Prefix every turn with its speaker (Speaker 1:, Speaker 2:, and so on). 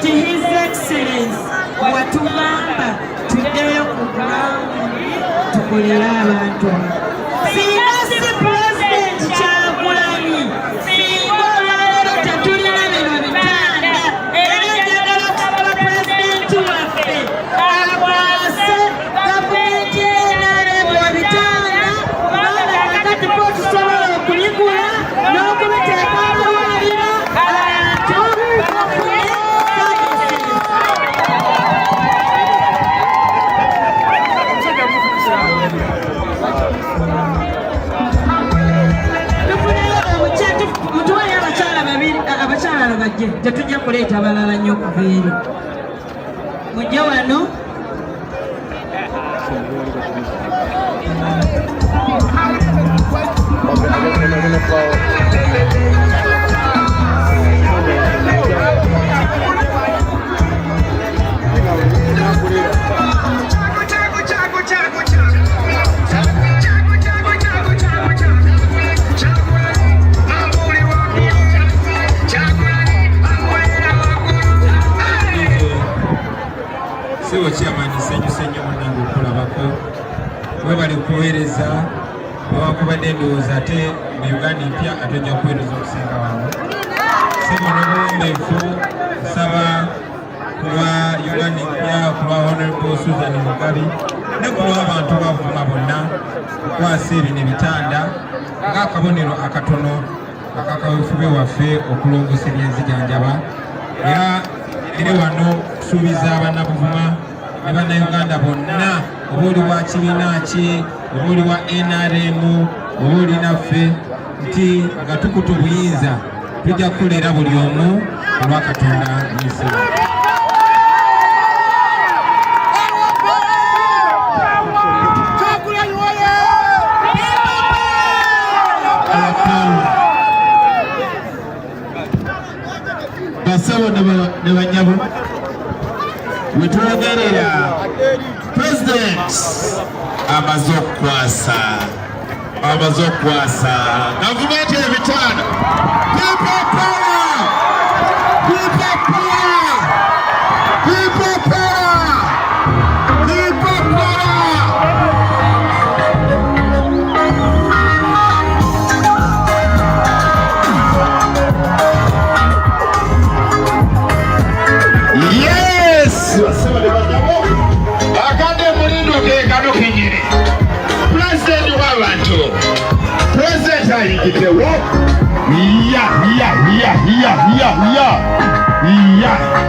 Speaker 1: to His Excellence Watumamba tuddeyo ku ground tukolere abantu. Singa si President Kyagulanyi, singa olwaleero tetulina bino bitanda, era njagala kusaba Pulezidenti waffe akwase gavumenti y'NRM ebitanda, kubanga kakati ko tusobola okuligula n'okubiteeka amalwaliro abantu bafune. Mutuwayo abakyala babiri, abakyala bajje, tetujja kuleeta abalala nnyo okuva eri. Mujje wano.
Speaker 2: Siwo kyamani ssenyuse nnyo munnange okulabako webali okuweereza bwewakubadde endowooza ate mu Uganda empya ate ojja kuweereza okusinga wano. Sibono buwombeefu nsaba ku lwa Uganda empya, ku lwa Honorable Susan Mugabi ne ku lw'abantu bavuma bonna okukwasa ebino ebitanda ng'akabonero akatono akakaweefube waffe okulongoosa ebyenzijanjaba. Era eri wano kusuubiza bannabuvuma ne bannayuganda bonna, oba oli wa kibiina ki, oba oli wa NRM, oba oli naffe, nti nga tukuta obuyinza tujja kukolera buli omu olwa Katonda n'ensibo. Basabo ne banyabo wetwogerera President amaze okukwasa gavumenti ebitanda. People power! People power! People power! People power! Yes! Akande mulindo ke kano kinyire. President w'abantu. President ayigitewo. Yeah.